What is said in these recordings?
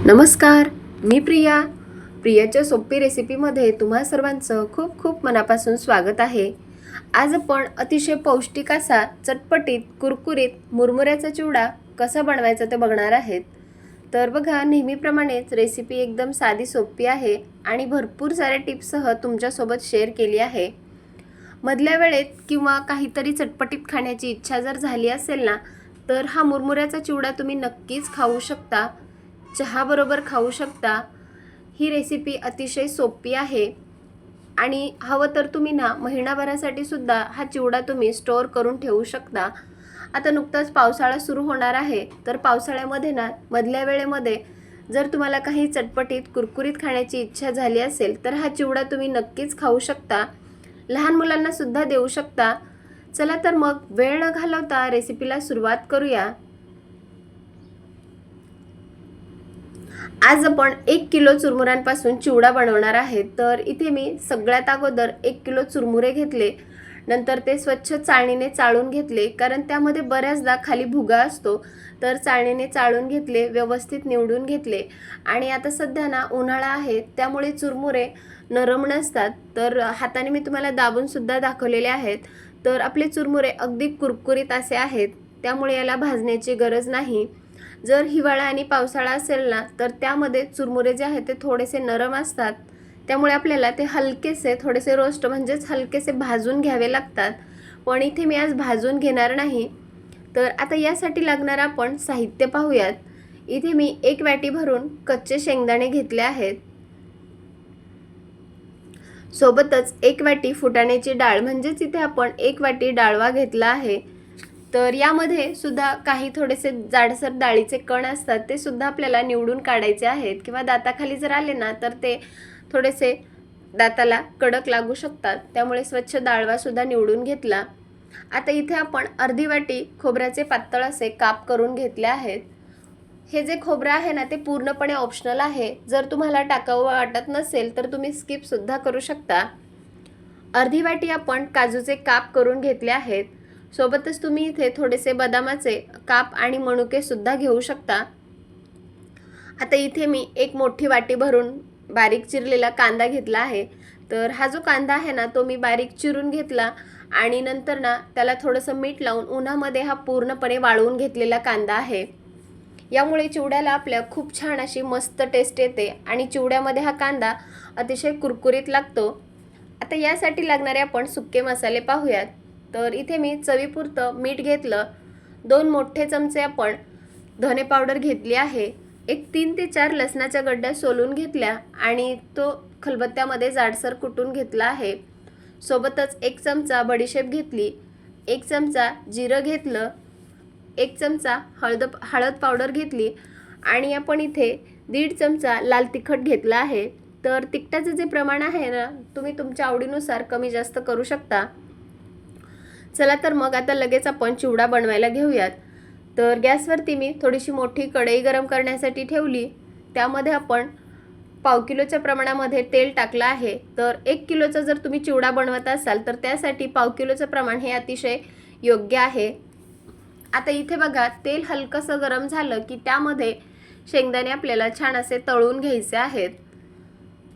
नमस्कार, मी प्रियाच्या सोपी रेसिपीमध्ये तुम्हा सर्वांचं खूप खूप मनापासून स्वागत आहे। आज आपण अतिशय पौष्टिक असा चटपटीत कुरकुरीत मुरमुऱ्याचा चिवडा कसा बनवायचा ते बघणार आहेत। तर बघा, नेहमीप्रमाणेच रेसिपी एकदम साधी सोपी आहे आणि भरपूर साऱ्या टिप्ससह तुमच्यासोबत शेअर केली आहे। मधल्या वेळेत किंवा काहीतरी चटपटीत खाण्याची इच्छा जर झाली असेल ना, तर हा मुरमुऱ्याचा चिवडा तुम्ही नक्कीच खाऊ शकता, चहा बरोबर खाऊ शकता। ही रेसिपी अतिशय सोपी आहे आणि हवं तर तुम्ही ना महिनाभरासाठी सुद्धा हा चिवडा तुम्ही स्टोअर करून ठेवू शकता। आता नुकताच पावसाळा सुरू होणार आहे, तर पावसाळ्यामध्ये ना मधल्या वेळेमध्ये जर तुम्हाला काही चटपटीत कुरकुरीत खाण्याची इच्छा झाली असेल, तर हा चिवडा तुम्ही नक्कीच खाऊ शकता, लहान मुलांना सुद्धा देऊ शकता। चला तर मग वेळ न घालवता रेसिपीला सुरुवात करूया। आज आपण 1 किलो चुरमुऱ्यांपासून चिवडा बनवणार आहे। तर इथे मी सगळ्यात अगोदर 1 किलो चुरमुरे घेतले, नंतर ते स्वच्छ चाळणीने चाळून घेतले, कारण त्यामध्ये बऱ्याचदा खाली भुगा असतो। तर चाळणीने चाळून घेतले, व्यवस्थित निवडून घेतले। आणि आता सध्या ना उन्हाळा आहे, त्यामुळे चुरमुरे नरम नसतात, तर हाताने मी तुम्हाला दाबून सुद्धा दाखवलेले आहेत। तर आपले चुरमुरे अगदी कुरकुरीत असे आहेत, त्यामुळे याला भाजण्याची गरज नाही। जर हिवाळा आणि पावसाळा असेल ना, तर त्यामध्ये चुरमुरे जे आहेत ते थोडेसे नरम असतात, त्यामुळे आपल्याला ते हलकेसे थोडेसे रोस्ट म्हणजेच हलकेसे भाजून घ्यावे लागतात। पण इथे मी आज भाजून घेणार नाही। तर आता यासाठी लागणार आपण साहित्य पाहूयात। इथे मी 1 वाटी भरून कच्चे शेंगदाणे घेतले आहेत, सोबतच 1 वाटी फुटाण्याची डाळ म्हणजेच इथे आपण 1 वाटी डाळवा घेतला आहे। तर यामध्ये सुद्धा काही थोडेसे जाडसर डाळीचे कण असतात, ते सुद्धा आपल्याला निवडून काढायचे आहेत, किंवा दाताखाली जर आले ना तर ते थोडेसे दाताला कडक लागू शकतात, त्यामुळे स्वच्छ डाळवा सुद्धा निवडून घेतला। आता इथे आपण अर्धी वाटी खोबऱ्याचे पातळ असे काप करून घेतले आहेत। हे जे खोबरं आहे ना, ते पूर्णपणे ऑप्शनल आहे, जर तुम्हाला टाकावं वाटत नसेल तर तुम्ही स्किप सुद्धा करू शकता। अर्धी वाटी आपण काजूचे काप करून घेतले आहेत, सोबतच तुम्ही इथे थोडेसे बदामाचे काप आणि मनुके सुद्धा घेऊ शकता। आता इथे मी 1 मोठी वाटी भरून बारीक चिरलेला कांदा घेतला आहे। तर हा जो कांदा आहे ना, तो मी बारीक चिरून घेतला आणि नंतर ना त्याला थोडंसं मीठ लावून उन्हामध्ये हा पूर्णपणे वाळवून घेतलेला कांदा आहे। यामुळे चिवड्याला आपल्या खूप छान अशी मस्त टेस्ट येते आणि चिवड्यामध्ये हा कांदा अतिशय कुरकुरीत लागतो। आता यासाठी लागणारे आपण सुके मसाले पाहूयात। तर इथे मी चवीपुरतं मीठ घेतलं, 2 मोठे चमचे आपण धने पावडर घेतली आहे, एक 3 ते 4 लसणाच्या गड्ड्या सोलून घेतल्या आणि तो खलबत्त्यामध्ये जाडसर कुटून घेतला आहे। सोबतच 1 चमचा बडीशेप घेतली, 1 चमचा जिरं घेतलं, 1 चमचा हळद पावडर घेतली आणि आपण इथे 1.5 चमचा लाल तिखट घेतला आहे। तर तिखटाचं जे प्रमाण आहे ना, तुम्ही तुमच्या आवडीनुसार कमी जास्त करू शकता। चला तर मग आता लगेच आपण चिवडा बनवायला घेऊयात। तर गॅसवरती मी थोडीशी मोठी कढई गरम करण्यासाठी ठेवली, त्यामध्ये आपण पाव किलोच्या प्रमाणामध्ये तेल टाकलं आहे। तर 1 किलोचा जर तुम्ही चिवडा बनवत असाल तर त्यासाठी पाव किलोचं प्रमाण हे अतिशय योग्य आहे। आता इथे बघा, तेल हलकंसं गरम झालं की त्यामध्ये शेंगदाणे आपल्याला छान असे तळून घ्यायचे आहेत।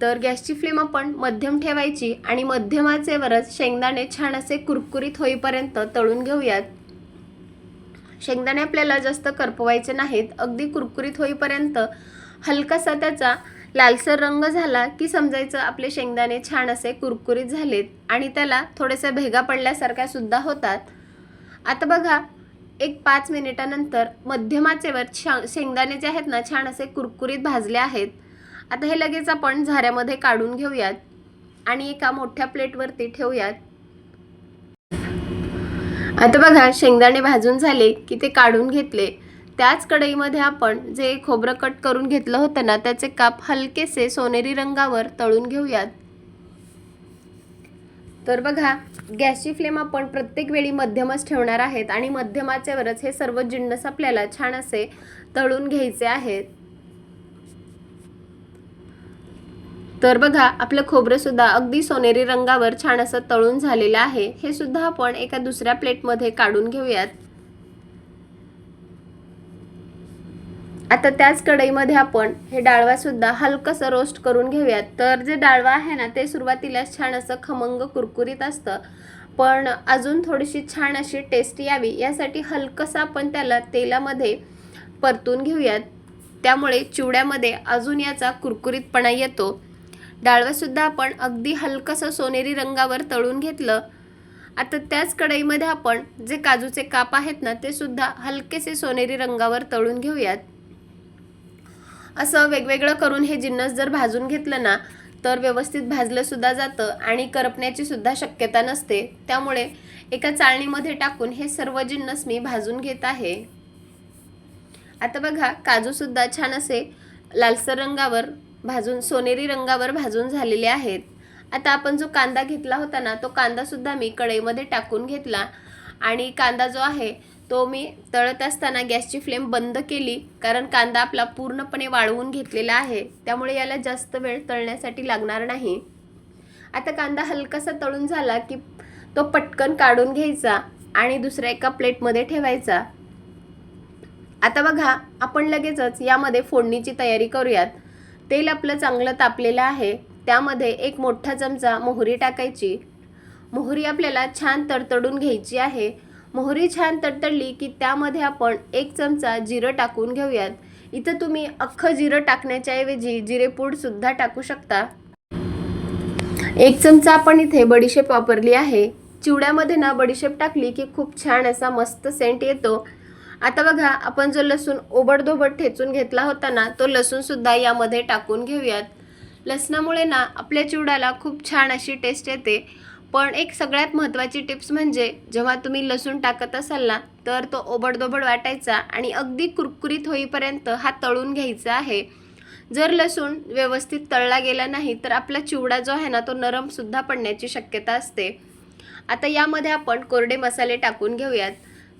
तर गॅसची फ्लेम आपण मध्यम ठेवायची आणि मध्यम आचेवरच शेंगदाणे छान असे कुरकुरीत होईपर्यंत तळून घेऊयात। शेंगदाणे आपल्याला जास्त करपवायचे नाहीत, अगदी कुरकुरीत होईपर्यंत हलकासा त्याचा लालसर रंग झाला की समजायचं आपले शेंगदाणे छान असे कुरकुरीत झालेत आणि त्याला थोडेसे भेगा पडल्यासारख्या सुद्धा होतात। आता बघा, एक 5 मिनिटानंतर मध्यम आचेवर शेंगदाणे जे आहेत ना छान असे कुरकुरीत भाजले आहेत। आता हे लगेच आपण झाऱ्यामध्ये काढून घेऊयात आणि एका मोठ्या प्लेटवरती ठेवूयात। आता बघा, शेंगदाणे भाजून झाले की ते काढून घेतले। त्याच कढईमध्ये आपण जे खोबरं कट करून घेतलं होतं ना, त्याचे काप हलकेसे सोनेरी रंगावर तळून घेऊयात। तर बघा, गॅसची फ्लेम आपण प्रत्येक वेळी मध्यमच ठेवणार आहेत आणि मध्यम आचेवरच हे सर्व जिन्नस आपल्याला छान असे तळून घ्यायचे आहेत। तर बघा, आपलं खोबरं सुद्धा अगदी सोनेरी रंगावर छान असं तळून झालेलं आहे। हे सुद्धा आपण एका दुसऱ्या प्लेटमध्ये काढून घेऊयात। आता त्याच कढईमध्ये आपण हे डाळवा सुद्धा हलकंसं रोस्ट करून घेऊयात. तर जे डाळवा आहे ना ते सुरुवातीला छान असं खमंग कुरकुरीत असतं, पण अजून थोडीशी छान अशी टेस्ट यावी यासाठी हलकंसं आपण त्याला तेलामध्ये परतून घेऊयात. त्यामुळे चिवड्यामध्ये अजून याचा कुरकुरीतपणा येतो. डाळवा सुद्धा आपण अगदी हलकंसं सोनेरी रंगावर तळून घेतलं. आता त्याच कढईमध्ये आपण जे काजूचे काप आहेत ना ते सुद्धा हलकेसे सोनेरी रंगावर तळून घेऊयात. असं वेगवेगळं करून हे जिन्नस जर भाजून घेतलं ना तर व्यवस्थित भाजलं सुद्धा जातं आणि करपण्याची सुद्धा शक्यता नसते. त्यामुळे एका चाळणीमध्ये टाकून हे सर्व जिन्नस मी भाजून घेत आहे. आता बघा काजू सुद्धा छान असे लालसर रंगावर भाजून सोनेरी रंगावर भाजून झालेले आहेत. आता आपण जो कांदा घेतला होता ना तो कांदा सुद्धा मी कढईमध्ये टाकून घेतला आणि कांदा जो आहे तो मी तळत असताना गॅसची फ्लेम बंद केली, कारण कांदा आपला पूर्णपणे वाळवून घेतलेला आहे. त्यामुळे याला जास्त वेळ तळण्यासाठी लागणार नाही. आता कांदा हलकासा तळून झाला की तो पटकन काढून घ्यायचा आणि दुसऱ्या एका प्लेटमध्ये ठेवायचा. आता बघा आपण लगेचच यामध्ये फोडणीची तयारी करूयात. तेल आपलं चांगलं तापलेलं आहे. त्यामध्ये एक मोठा चमचा मोहरी टाकायची. मोहरी आपल्याला छान तडतडून घ्यायची आहे. मोहरी छान तडतडली की त्यामध्ये आपण एक चमचा जिरं टाकून घेऊयात. इथं तुम्ही अख्खं जिरं टाकण्याच्या ऐवजी जिरेपूड सुद्धा टाकू शकता. एक चमचा आपण इथे बडीशेप वापरली आहे. चिवड्यामध्ये ना बडीशेप टाकली की खूप छान असा मस्त सेंट येतो. आता बघा आपण जो लसूण ओबडधोबड ठेचून घेतला होता ना तो लसूण सुद्धा यामध्ये टाकून घेऊयात. लसणामुळे ना आपल्या चिवड्याला खूप छान अशी टेस्ट येते. पण एक सगळ्यात महत्त्वाची टिप्स म्हणजे जेव्हा तुम्ही लसूण टाकत असाल ना तर तो ओबडधोबड वाटायचा आणि अगदी कुरकुरीत होईपर्यंत हा तळून घ्यायचा आहे. जर लसूण व्यवस्थित तळला गेला नाही तर आपला चिवडा जो आहे ना तो नरम सुद्धा पडण्याची शक्यता असते. आता यामध्ये आपण कोरडे मसाले टाकून घेऊयात.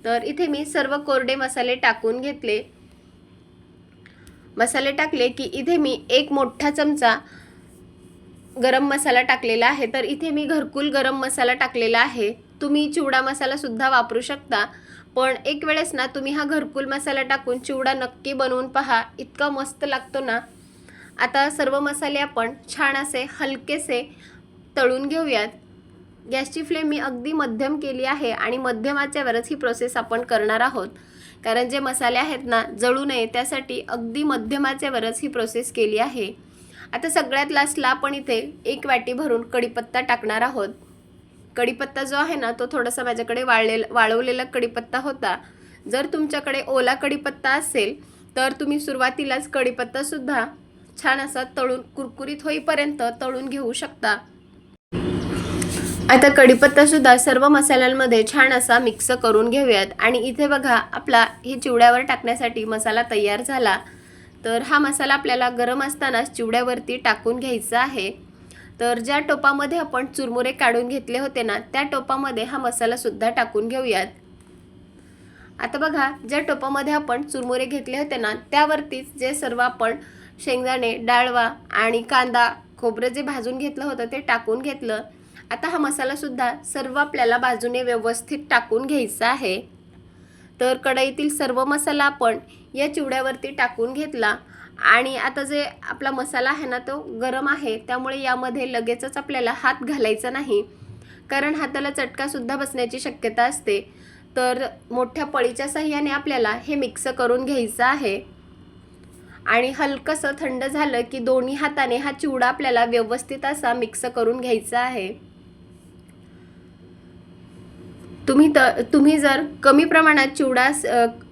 तर इथे मी सर्व कोरडे मसाले टाकून घेतले. मसाले टाकले की इथे मी एक मोठा चमचा गरम मसाला टाकलेला आहे. तर इथे मी घरकुल गरम मसाला टाकलेला आहे. तुम्ही चिवडा मसाला सुद्धा वापरू शकता, पण एक वेळेस ना तुम्ही हा घरकुल मसाला टाकून चिवडा नक्की बनवून पहा, इतका मस्त लागतो ना. आता सर्व मसाले आपण छान असे हलकेसे तळून घेऊयात. गॅसची फ्लेम मी अगदी मध्यम केली आहे आणि मध्यम आचेवरच ही प्रोसेस आपण करणार आहोत, कारण जे मसाले आहेत ना जळू नये त्यासाठी अगदी मध्यम आचेवरच ही प्रोसेस केली आहे. आता सगळ्यात लास्टला आपण इथे एक वाटी भरून कढीपत्ता टाकणार आहोत. कढीपत्ता जो आहे ना तो थोडासा माझ्याकडे वाळवलेला कढीपत्ता होता. जर तुमच्याकडे ओला कढीपत्ता असेल तर तुम्ही सुरुवातीलाच कढीपत्ता सुद्धा छान असा तळून कुरकुरीत होईपर्यंत तळून घेऊ शकता. आता कढीपत्ता सुद्धा सर्व मसाल्यांमध्ये छान असा मिक्स करून घेऊयात आणि इथे बघा आपला हे चिवड्यावर टाकण्यासाठी मसाला तयार झाला. तर हा मसाला आपल्याला गरम असतानाच चिवड्यावरती टाकून घ्यायचा आहे. तर ज्या टोपामध्ये आपण चुरमुरे काढून घेतले होते ना त्या टोपामध्ये हा मसाला सुद्धा टाकून घेऊयात. आता बघा ज्या टोपामध्ये आपण चुरमुरे घेतले होते ना त्यावरतीच जे सर्व आपण शेंगदाणे, डाळवा आणि कांदा, खोबरं जे भाजून घेतलं होतं ते टाकून घेतलं. आता हा मसाला सुद्धा सर्व आपल्याला बाजूने व्यवस्थित टाकून घ्यायचा आहे. तर कढईतील सर्व मसाला आपण या चिवड्यावरती टाकून घेतला आणि आता जे आपला मसाला आहे ना तो गरम आहे, त्यामुळे यामध्ये लगेचच आपल्याला हात घालायचा नाही, कारण हाताला चटका सुद्धा बसण्याची शक्यता असते. तर मोठ्या पळीच्या साहाय्याने आपल्याला हे मिक्स करून घ्यायचं आहे आणि हलकंसं थंड झालं की दोन्ही हाताने हा चिवडा आपल्याला व्यवस्थित असा मिक्स करून घ्यायचा आहे. तुम्ही जर कमी प्रमाणात चिवडा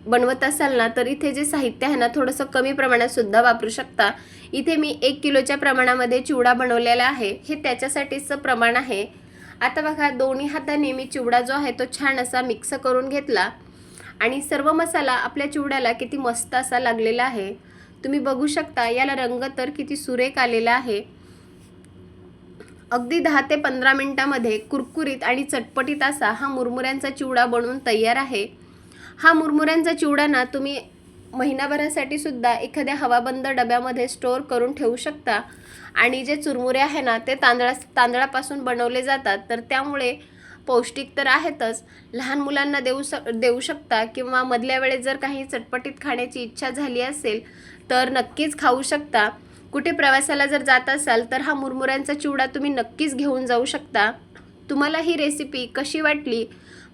बनवत असाल ना तर इथे जे साहित्य आहे ना थोडंसं कमी प्रमाणात सुद्धा वापरू शकता. इथे मी 1 किलोच्या प्रमाणामध्ये चिवडा बनवलेला आहे, हे त्याच्यासाठीचं प्रमाण आहे. आता बघा दोन्ही हाताने मी चिवडा जो आहे तो छान असा मिक्स करून घेतला आणि सर्व मसाला आपल्या चिवड्याला किती मस्त असा लागलेला आहे. तुम्ही बघू शकता याला रंग तर किती सुरेख आलेला आहे. अगदी 10 ते 15 मिनिटांमध्ये कुरकुरीत आणि चटपटीत असा हा मुरमुऱ्यांचा चिवडा बनवून तयार आहे. हा मुरमुऱ्यांचा चिवडा ना तुम्ही महिनाभरासाठी सुद्धा एखाद्या हवाबंद डब्यामध्ये स्टोअर करून ठेवू शकता आणि जे चुरमुरे आहे ना ते तांदळापासून बनवले जातात, तर त्यामुळे पौष्टिक तर आहेतच, लहान मुलांना देऊ शकता किंवा मधल्या वेळेत जर काही चटपटीत खाण्याची इच्छा झाली असेल तर नक्कीच खाऊ शकता. कुठे प्रवासाला जर जात असाल तर हा मुरमुऱ्यांचा चिवडा तुम्ही नक्कीच घेऊन जाऊ शकता. तुम्हाला ही रेसिपी कशी वाटली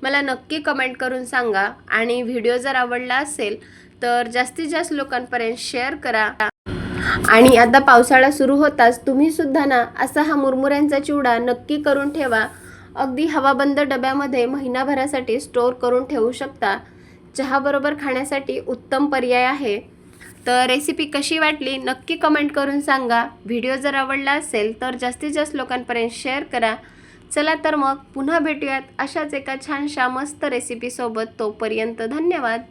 मला नक्की कमेंट करून सांगा आणि व्हिडिओ जर आवडला असेल तर जास्तीत जास्त लोकांपर्यंत शेअर करा. आणि आता पावसाळा सुरू होताच तुम्ही सुद्धा ना असा हा मुरमुऱ्यांचा चिवडा नक्की करून ठेवा. अगदी हवाबंद डब्यामध्ये महिनाभरासाठी स्टोअर करून ठेवू शकता. चहाबरोबर खाण्यासाठी उत्तम पर्याय आहे. तर रेसिपी कशी वाटली नक्की कमेंट करून सांगा. व्हिडिओ जर आवडला असेल तर जास्तीत जास्त लोकांपर्यंत शेअर करा. चला तर मग पुन्हा भेटूयात अशाच एका छानशा मस्त रेसिपीसोबत. तोपर्यंत धन्यवाद.